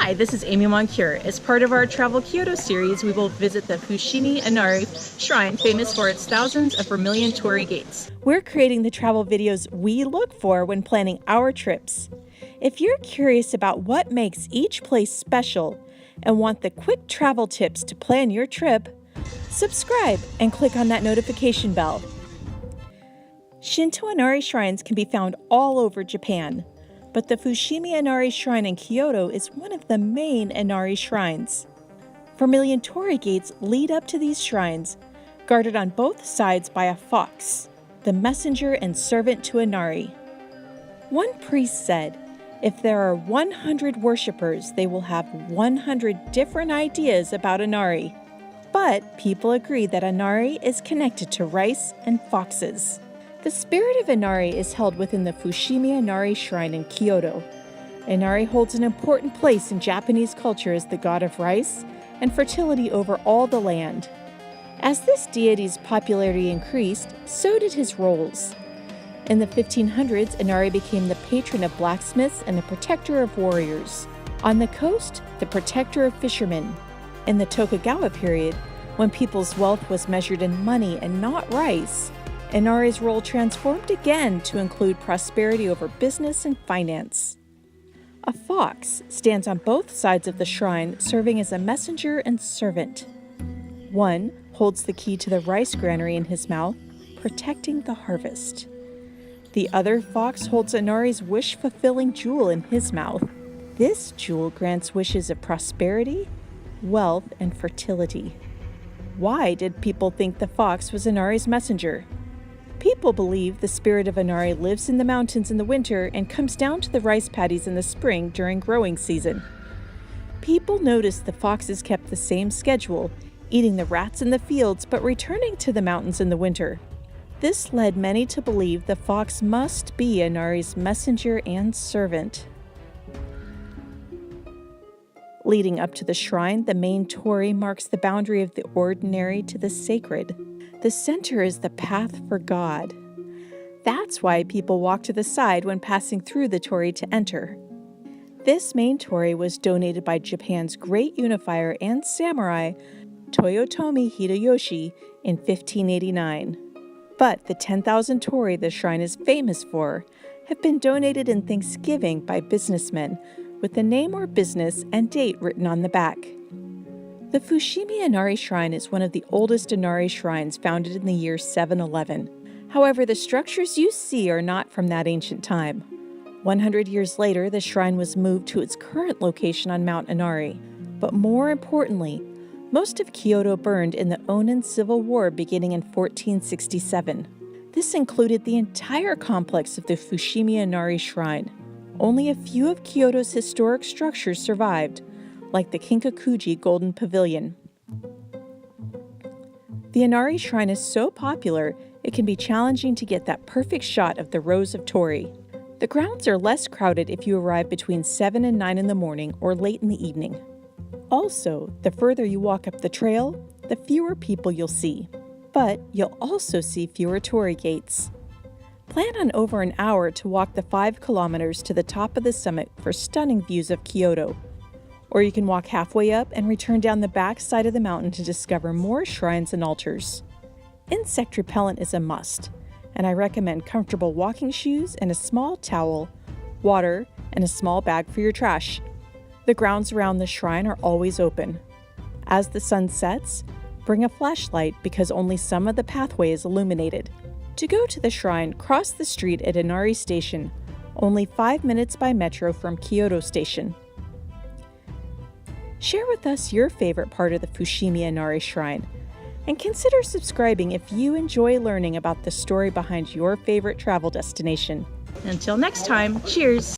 Hi, this is Amy Moncure. As part of our Travel Kyoto series, we will visit the Fushimi Inari Shrine, famous for its thousands of vermilion Torii gates. We're creating the travel videos we look for when planning our trips. If you're curious about what makes each place special and want the quick travel tips to plan your trip, subscribe and click on that notification bell. Shinto Inari shrines can be found all over Japan, but the Fushimi Inari Shrine in Kyoto is one of the main Inari shrines. Vermilion Torii gates lead up to these shrines, guarded on both sides by a fox, the messenger and servant to Inari. One priest said, if there are 100 worshippers, they will have 100 different ideas about Inari. But people agree that Inari is connected to rice and foxes. The spirit of Inari is held within the Fushimi Inari Shrine in Kyoto. Inari holds an important place in Japanese culture as the god of rice and fertility over all the land. As this deity's popularity increased, so did his roles. In the 1500s, Inari became the patron of blacksmiths and the protector of warriors. On the coast, the protector of fishermen. In the Tokugawa period, when people's wealth was measured in money and not rice, Inari's role transformed again to include prosperity over business and finance. A fox stands on both sides of the shrine, serving as a messenger and servant. One holds the key to the rice granary in his mouth, protecting the harvest. The other fox holds Inari's wish-fulfilling jewel in his mouth. This jewel grants wishes of prosperity, wealth, and fertility. Why did people think the fox was Inari's messenger? People believe the spirit of Inari lives in the mountains in the winter and comes down to the rice paddies in the spring during growing season. People noticed the foxes kept the same schedule, eating the rats in the fields but returning to the mountains in the winter. This led many to believe the fox must be Inari's messenger and servant. Leading up to the shrine, the main torii marks the boundary of the ordinary to the sacred. The center is the path for God. That's why people walk to the side when passing through the torii to enter. This main torii was donated by Japan's great unifier and samurai, Toyotomi Hideyoshi, in 1589. But the 10,000 torii the shrine is famous for have been donated in Thanksgiving by businessmen, with the name or business and date written on the back. The Fushimi Inari Shrine is one of the oldest Inari shrines founded in the year 711. However, the structures you see are not from that ancient time. 100 years later, the shrine was moved to its current location on Mount Inari. But more importantly, most of Kyoto burned in the Onin Civil War beginning in 1467. This included the entire complex of the Fushimi Inari Shrine. Only a few of Kyoto's historic structures survived, like the Kinkakuji Golden Pavilion. The Inari Shrine is so popular, it can be challenging to get that perfect shot of the rows of torii. The grounds are less crowded if you arrive between 7 and 9 in the morning or late in the evening. Also, the further you walk up the trail, the fewer people you'll see. But you'll also see fewer torii gates. Plan on over an hour to walk the 5 kilometers to the top of the summit for stunning views of Kyoto. Or you can walk halfway up and return down the back side of the mountain to discover more shrines and altars. Insect repellent is a must, and I recommend comfortable walking shoes and a small towel, water, and a small bag for your trash. The grounds around the shrine are always open. As the sun sets, bring a flashlight because only some of the pathway is illuminated. To go to the shrine, cross the street at Inari Station, only 5 minutes by metro from Kyoto Station. Share with us your favorite part of the Fushimi Inari Shrine, and consider subscribing if you enjoy learning about the story behind your favorite travel destination. Until next time, cheers!